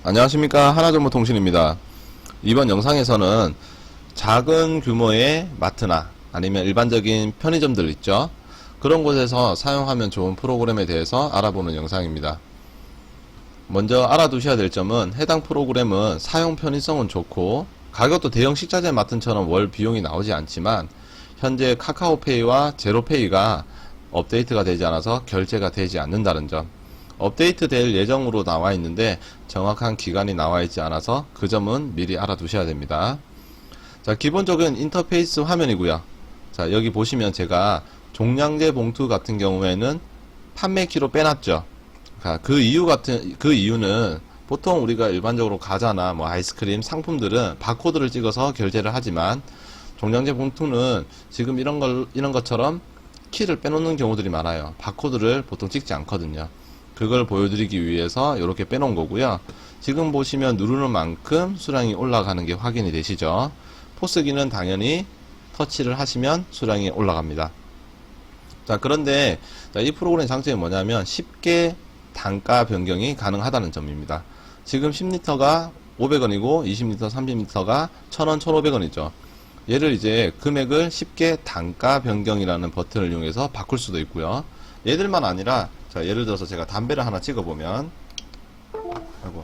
안녕하십니까, 하나정보통신입니다. 이번 영상에서는 작은 규모의 마트나 아니면 일반적인 편의점들 있죠, 그런 곳에서 사용하면 좋은 프로그램에 대해서 알아보는 영상입니다. 먼저 알아두셔야 될 점은, 해당 프로그램은 사용 편의성은 좋고 가격도 대형 식자재 마트처럼 월 비용이 나오지 않지만, 현재 카카오페이와 제로페이가 업데이트가 되지 않아서 결제가 되지 않는다는 점, 업데이트 될 예정으로 나와 있는데 정확한 기간이 나와 있지 않아서 그 점은 미리 알아두셔야 됩니다. 자, 기본적인 인터페이스 화면이고요. 자, 여기 보시면 제가 종량제 봉투 같은 경우에는 판매키로 빼놨죠. 그 이유는 보통 우리가 일반적으로 과자나 뭐 아이스크림 상품들은 바코드를 찍어서 결제를 하지만, 종량제 봉투는 지금 이런 것처럼 키를 빼놓는 경우들이 많아요. 바코드를 보통 찍지 않거든요. 그걸 보여드리기 위해서 이렇게 빼놓은 거고요. 지금 보시면 누르는 만큼 수량이 올라가는 게 확인이 되시죠. 포스기는 당연히 터치를 하시면 수량이 올라갑니다. 자, 그런데 이 프로그램의 장점이 뭐냐면 쉽게 단가 변경이 가능하다는 점입니다. 지금 10리터가 500원이고 20리터, 30리터가 1000원, 1500원이죠. 얘를 이제 금액을 쉽게 단가 변경이라는 버튼을 이용해서 바꿀 수도 있고요. 얘들만 아니라, 자, 예를 들어서 제가 담배를 하나 찍어보면, 아이고,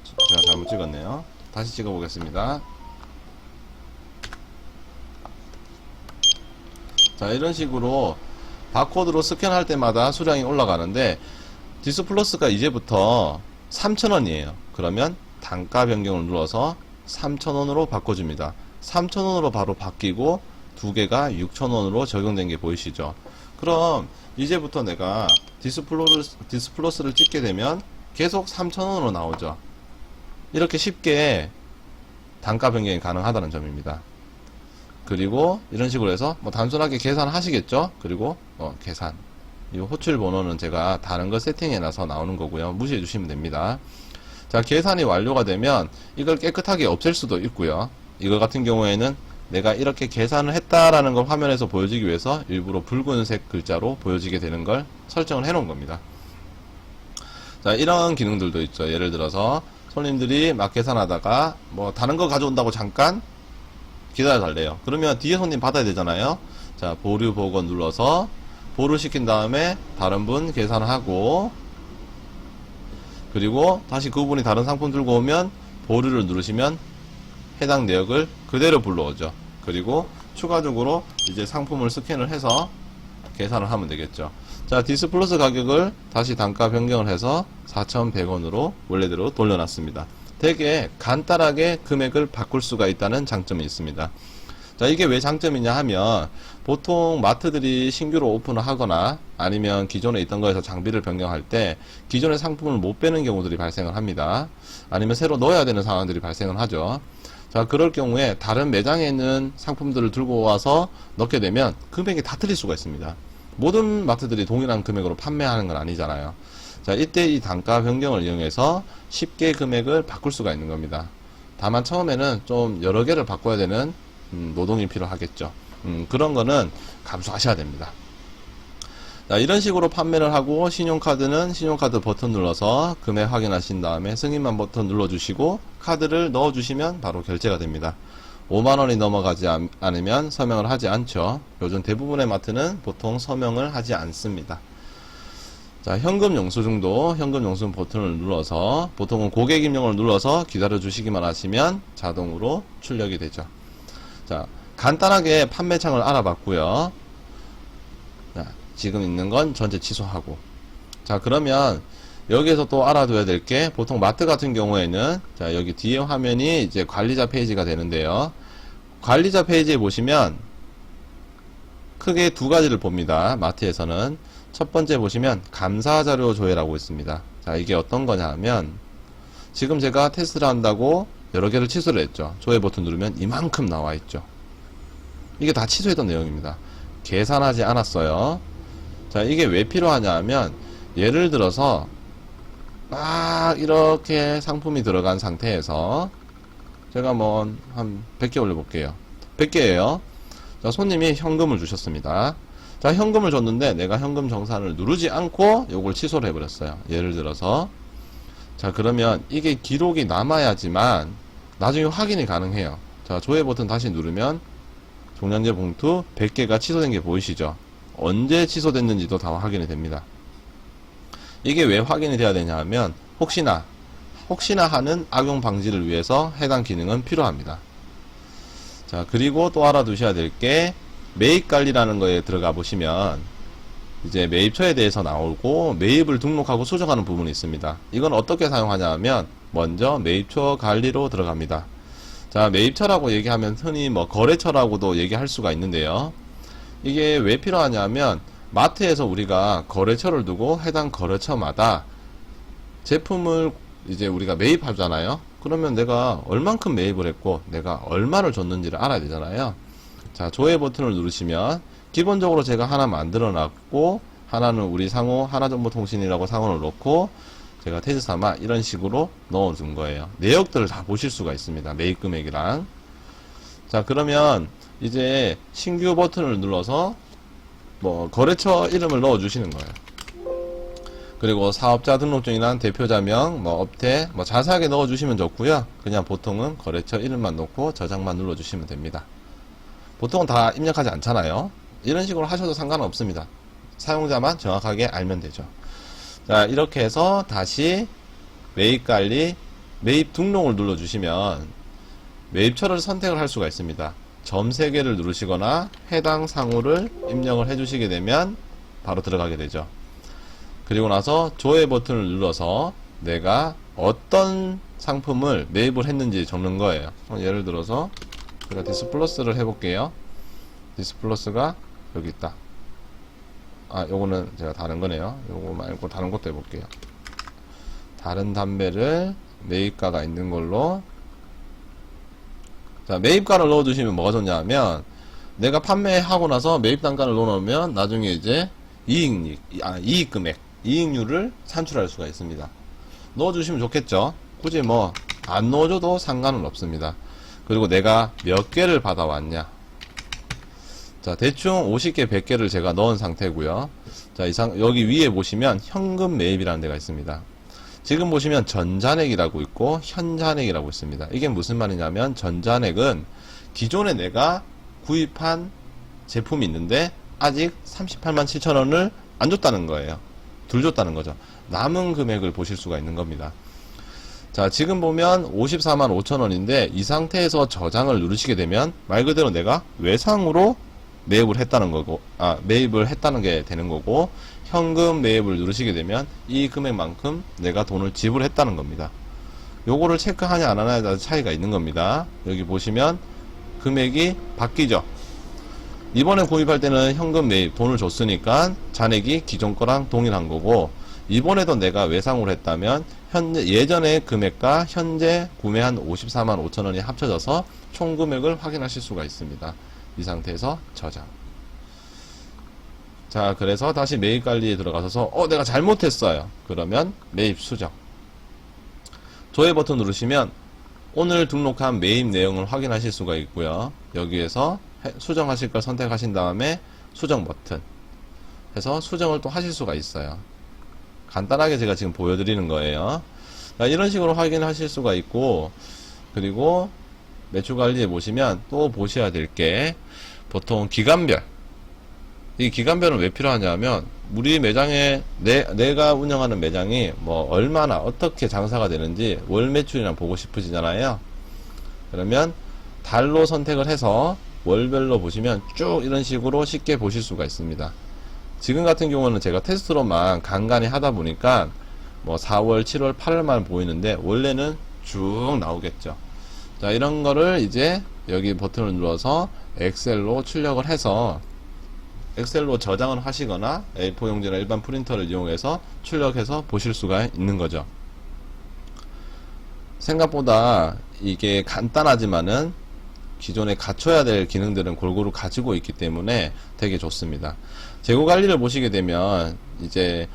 제가 잘못 찍었네요. 다시 찍어보겠습니다. 자, 이런 식으로 바코드로 스캔할 때마다 수량이 올라가는데, 디스플러스가 이제부터 3,000원이에요. 그러면 단가 변경을 눌러서 3,000원으로 바꿔줍니다. 3,000원으로 바로 바뀌고 두 개가 6,000원으로 적용된 게 보이시죠? 그럼 이제부터 내가 디스플러스를 찍게 되면 계속 3,000원으로 나오죠. 이렇게 쉽게 단가 변경이 가능하다는 점입니다. 그리고 이런 식으로 해서 뭐 단순하게 계산하시겠죠? 그리고 계산, 이 호출 번호는 제가 다른 거 세팅해 놔서 나오는 거고요. 무시해 주시면 됩니다. 자, 계산이 완료가 되면 이걸 깨끗하게 없앨 수도 있고요. 이거 같은 경우에는 내가 이렇게 계산을 했다라는 걸 화면에서 보여주기 위해서 일부러 붉은색 글자로 보여지게 되는 걸 설정을 해 놓은 겁니다. 자, 이런 기능들도 있죠. 예를 들어서 손님들이 막 계산하다가 뭐 다른 거 가져온다고 잠깐 기다려 달래요. 그러면 뒤에 손님 받아야 되잖아요. 자, 보류 보고 눌러서 보류 시킨 다음에 다른 분 계산하고, 그리고 다시 그분이 다른 상품 들고 오면 보류를 누르시면 해당 내역을 그대로 불러오죠. 그리고 추가적으로 이제 상품을 스캔을 해서 계산을 하면 되겠죠. 자, 디스플러스 가격을 다시 단가 변경을 해서 4,100원으로 원래대로 돌려놨습니다. 되게 간단하게 금액을 바꿀 수가 있다는 장점이 있습니다. 자, 이게 왜 장점이냐 하면, 보통 마트들이 신규로 오픈을 하거나 아니면 기존에 있던 거에서 장비를 변경할 때 기존의 상품을 못 빼는 경우들이 발생을 합니다. 아니면 새로 넣어야 되는 상황들이 발생을 하죠. 자, 그럴 경우에 다른 매장에 있는 상품들을 들고 와서 넣게 되면 금액이 다 틀릴 수가 있습니다. 모든 마트들이 동일한 금액으로 판매하는 건 아니잖아요. 자, 이때 이 단가 변경을 이용해서 쉽게 금액을 바꿀 수가 있는 겁니다. 다만 처음에는 좀 여러 개를 바꿔야 되는 노동이 필요하겠죠. 그런 거는 감수하셔야 됩니다. 자, 이런 식으로 판매를 하고, 신용카드는 신용카드 버튼 눌러서 금액 확인하신 다음에 승인만 버튼 눌러주시고 카드를 넣어주시면 바로 결제가 됩니다. 5만원이 넘어가지 않으면 서명을 하지 않죠. 요즘 대부분의 마트는 보통 서명을 하지 않습니다. 자, 현금 영수증도 현금 영수증 버튼을 눌러서, 보통은 고객 입력을 눌러서 기다려 주시기만 하시면 자동으로 출력이 되죠. 자, 간단하게 판매창을 알아봤고요. 자, 지금 있는 건 전체 취소하고. 자, 그러면 여기에서 또 알아둬야 될 게, 보통 마트 같은 경우에는, 자, 여기 뒤에 화면이 이제 관리자 페이지가 되는데요. 관리자 페이지에 보시면 크게 두 가지를 봅니다. 마트에서는 첫 번째 보시면 감사자료 조회라고 있습니다. 자, 이게 어떤 거냐 하면, 지금 제가 테스트를 한다고 여러 개를 취소를 했죠. 조회 버튼 누르면 이만큼 나와 있죠. 이게 다 취소했던 내용입니다. 계산하지 않았어요. 자, 이게 왜 필요하냐 하면, 예를 들어서 막 이렇게 상품이 들어간 상태에서 제가 뭐 한 100개 올려볼게요. 100개예요. 자, 손님이 현금을 주셨습니다. 자, 현금을 줬는데 내가 현금 정산을 누르지 않고 요걸 취소를 해버렸어요. 예를 들어서 자, 그러면 이게 기록이 남아야지만 나중에 확인이 가능해요. 자, 조회 버튼 다시 누르면 종량제 봉투 100개가 취소된 게 보이시죠? 언제 취소됐는지도 다 확인이 됩니다. 이게 왜 확인이 돼야 되냐 하면 혹시나 하는 악용 방지를 위해서 해당 기능은 필요합니다. 자, 그리고 또 알아두셔야 될 게 매입 관리라는 거에 들어가 보시면 이제 매입처에 대해서 나오고 매입을 등록하고 수정하는 부분이 있습니다. 이건 어떻게 사용하냐 하면 먼저 매입처 관리로 들어갑니다. 자, 매입처라고 얘기하면 흔히 뭐 거래처라고도 얘기할 수가 있는데요. 이게 왜 필요하냐 하면 마트에서 우리가 거래처를 두고 해당 거래처마다 제품을 이제 우리가 매입하잖아요. 그러면 내가 얼만큼 매입을 했고 내가 얼마를 줬는지를 알아야 되잖아요. 자, 조회 버튼을 누르시면 기본적으로 제가 하나 만들어 놨고 하나는 우리 상호 하나정보통신이라고 상호를 넣고 제가 테스트삼아 이런 식으로 넣어둔 거예요. 내역들을 다 보실 수가 있습니다. 매입 금액이랑. 자, 그러면 이제 신규 버튼을 눌러서 뭐 거래처 이름을 넣어 주시는 거예요. 그리고 사업자 등록증이나 대표자명, 뭐 업태, 뭐 자세하게 넣어 주시면 좋고요. 그냥 보통은 거래처 이름만 넣고 저장만 눌러 주시면 됩니다. 보통은 다 입력하지 않잖아요. 이런 식으로 하셔도 상관은 없습니다. 사용자만 정확하게 알면 되죠. 자, 이렇게 해서 다시 매입관리, 매입 등록을 눌러주시면 매입처를 선택을 할 수가 있습니다. 점 3개를 누르시거나 해당 상호를 입력을 해주시게 되면 바로 들어가게 되죠. 그리고 나서 조회 버튼을 눌러서 내가 어떤 상품을 매입을 했는지 적는 거예요. 예를 들어서 제가 디스플러스를 해볼게요. 디스플러스가 여기 있다. 아, 요거는 제가 다른 거네요. 요거 말고 다른 것도 해볼게요. 다른 담배를 매입가가 있는 걸로. 자, 매입가를 넣어주시면 뭐가 좋냐 하면 내가 판매하고 나서 매입 단가를 넣어놓으면 나중에 이제 이익 금액, 이익률을 산출할 수가 있습니다. 넣어주시면 좋겠죠. 굳이 뭐 안 넣어줘도 상관은 없습니다. 그리고 내가 몇 개를 받아왔냐. 자, 대충 50개, 100개를 제가 넣은 상태고요. 자, 여기 위에 보시면 현금 매입이라는 데가 있습니다. 지금 보시면 전잔액이라고 있고 현잔액이라고 있습니다. 이게 무슨 말이냐면 전잔액은 기존에 내가 구입한 제품이 있는데 아직 38만 7천원을 안 줬다는 거예요. 덜 줬다는 거죠. 남은 금액을 보실 수가 있는 겁니다. 자, 지금 보면 54만 5천원인데 이 상태에서 저장을 누르시게 되면 말 그대로 내가 외상으로 매입을 했다는 거고, 매입을 했다는 게 되는 거고, 현금 매입을 누르시게 되면 이 금액만큼 내가 돈을 지불했다는 겁니다. 요거를 체크하냐 안 하냐에 따라 차이가 있는 겁니다. 여기 보시면 금액이 바뀌죠. 이번에 구입할 때는 현금 매입 돈을 줬으니까 잔액이 기존 거랑 동일한 거고, 이번에도 내가 외상으로 했다면 예전의 금액과 현재 구매한 54만 5천원이 합쳐져서 총 금액을 확인하실 수가 있습니다. 이 상태에서 저장. 자, 그래서 다시 매입 관리에 들어가서 내가 잘못했어요. 그러면 매입 수정. 조회 버튼 누르시면 오늘 등록한 매입 내용을 확인하실 수가 있고요. 여기에서 수정하실 걸 선택하신 다음에 수정 버튼 해서 수정을 또 하실 수가 있어요. 간단하게 제가 지금 보여드리는 거예요. 자, 이런 식으로 확인하실 수가 있고, 그리고 매출 관리에 보시면 또 보셔야 될 게 보통 기간별. 이 기간별은 왜 필요하냐면 우리 매장에 내가 운영하는 매장이 뭐 얼마나 어떻게 장사가 되는지 월 매출이랑 보고 싶으시잖아요. 그러면 달로 선택을 해서 월별로 보시면 쭉 이런 식으로 쉽게 보실 수가 있습니다. 지금 같은 경우는 제가 테스트로만 간간히 하다 보니까 뭐 4월, 7월, 8월만 보이는데 원래는 쭉 나오겠죠. 자, 이런 거를 이제 여기 버튼을 눌러서 엑셀로 출력을 해서 엑셀로 저장을 하시거나 A4 용지나 일반 프린터를 이용해서 출력해서 보실 수가 있는 거죠. 생각보다 이게 간단하지만은 기존에 갖춰야 될 기능들은 골고루 가지고 있기 때문에 되게 좋습니다. 재고 관리를 보시게 되면 이제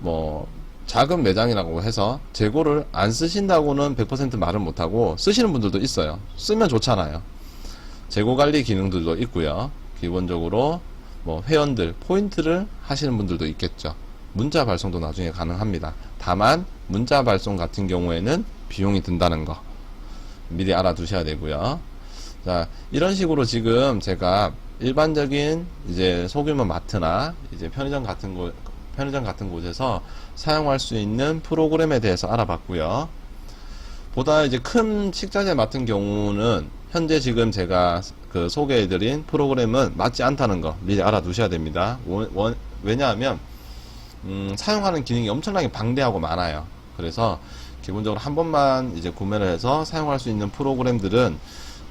뭐 작은 매장이라고 해서 재고를 안 쓰신다고는 100% 말은 못하고 쓰시는 분들도 있어요. 쓰면 좋잖아요. 재고 관리 기능들도 있고요. 기본적으로 뭐 회원들 포인트를 하시는 분들도 있겠죠. 문자 발송도 나중에 가능합니다. 다만 문자 발송 같은 경우에는 비용이 든다는 거 미리 알아두셔야 되고요. 자, 이런 식으로 지금 제가 일반적인 이제 소규모 마트나 이제 편의점 같은 곳에서 사용할 수 있는 프로그램에 대해서 알아봤고요. 보다 이제 큰 식자재 같은 경우는 현재 지금 제가 그 소개해드린 프로그램은 맞지 않다는 거 미리 알아두셔야 됩니다. 왜냐하면 사용하는 기능이 엄청나게 방대하고 많아요. 그래서 기본적으로 한 번만 이제 구매를 해서 사용할 수 있는 프로그램들은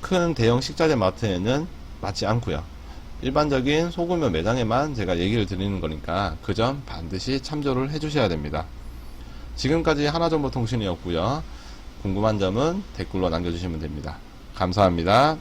큰 대형 식자재 마트에는 맞지 않고요. 일반적인 소규모 매장에만 제가 얘기를 드리는 거니까 그 점 반드시 참조를 해 주셔야 됩니다. 지금까지 하나정보통신이었고요. 궁금한 점은 댓글로 남겨주시면 됩니다. 감사합니다.